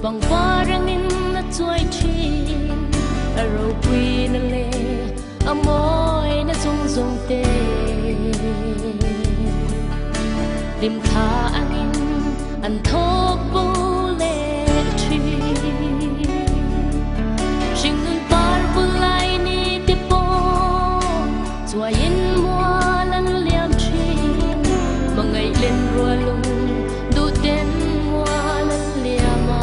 bang parangin na chuai thin aro pui na le amoi na zong zong te lim tha angin an thok bo le thi shingun par bulai ni te po chuai in mua lan liam thin mangai len rua lung du ten mua lan liama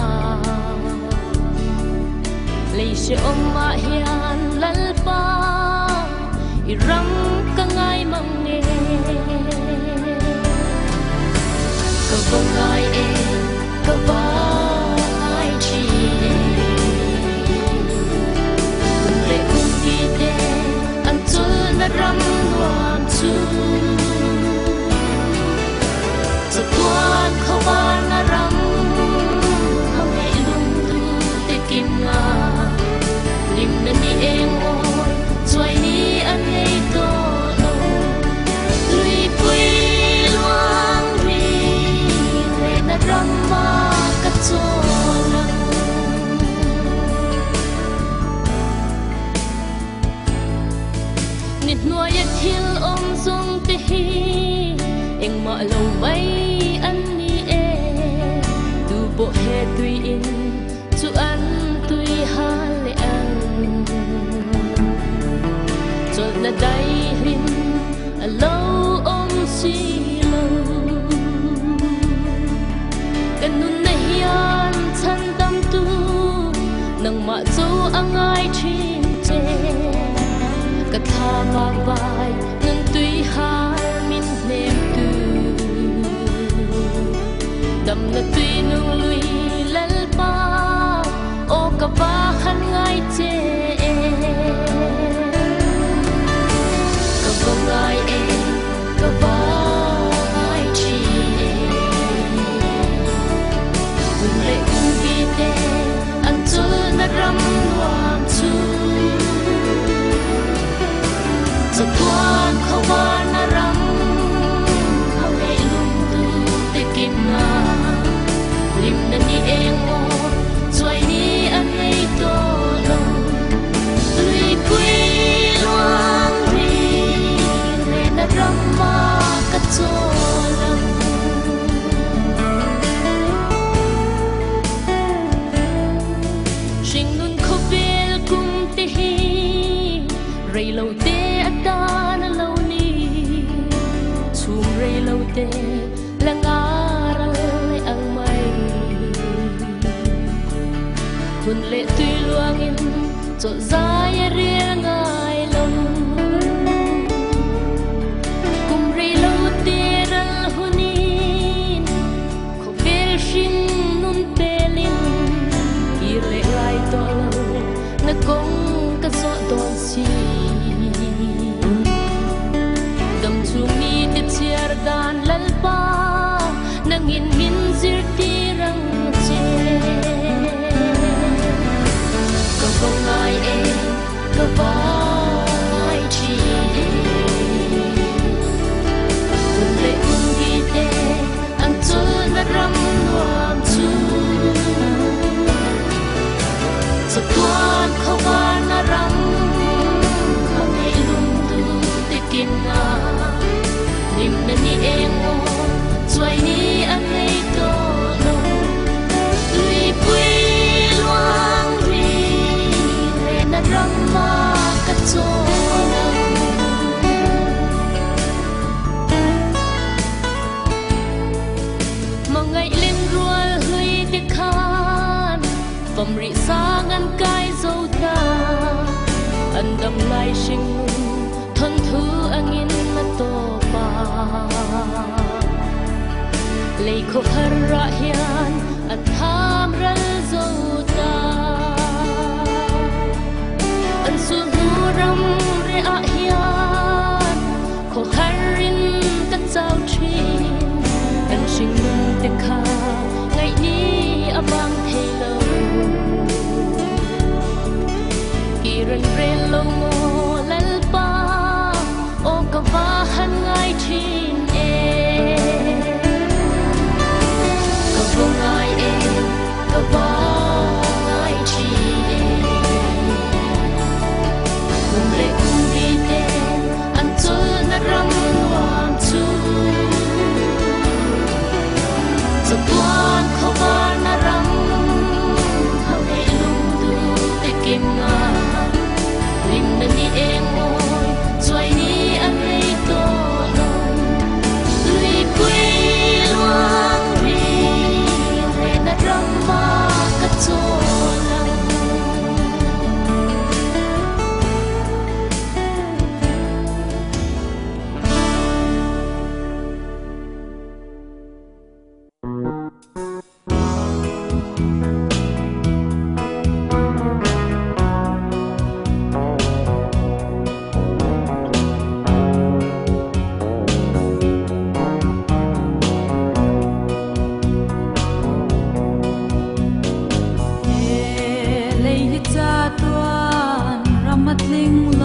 lei se om ma hian lal pa i ram ka ngai mang ne ka bong ngai e ka ba ngai chi kun le kun ti te an chul na ram nuam chu Chatuan khawvarna ram hang ei lung tu te kim nga lim na ni eng oi chuai ni an ei to lo lui pui luang ri re na ram ma ka cholang nit nuai ya thil om zong te hi eng ma lo mai an ni e du bo he tui in chu an tui ha le an chol na dai rin a lo om si lo kan nun na hian chan dam tu nang ma zo angai thin che ka tha ba bai nun tui ha min nem tu dam na tui nung lui lal pa o ka ba khan ngai che ka ba ngai e ka ba ngai chi kun le kun ki te an chul na ram nuam chu Chatuan khawvarna ram hang ei lung tu te kim nga lim na ni eng o chuai ni an ei to lo lui pui luang ri re na ram ma ka cholang sing nun kho bel kum te hi rei lo te ta na lo ni chum rei lo te langa ral ang mai kun le tui luang in cho zai ria ngai lo kum rei lo te ral hunin kho vel shin nun pelin i le ngai to lo na kong ka so don si chiar dan lal pa nangin min zir ti rang che ka bong ngai e ka ba ngai chi kun le kun gi te an chul na ram nuam chu Chatuan khawvarna ram hang ei lung tu te kim nga lim na ni eng o chuai ni an ei to lo lui pui luang ri re na ram ma ka cholang mangai len rual hlui te khan pam ri sang an kai zo ta an dam lai sing thon thu angin na to pa lei kho har ra hian an tham ral zo ta an su nu ram re a hian kho harin ka chau thin an sing nun te kha ngai ni abang thei lo ki ren ren lo mo lal pa o ka va han ngai thin e ka bong ngai e ka ba tling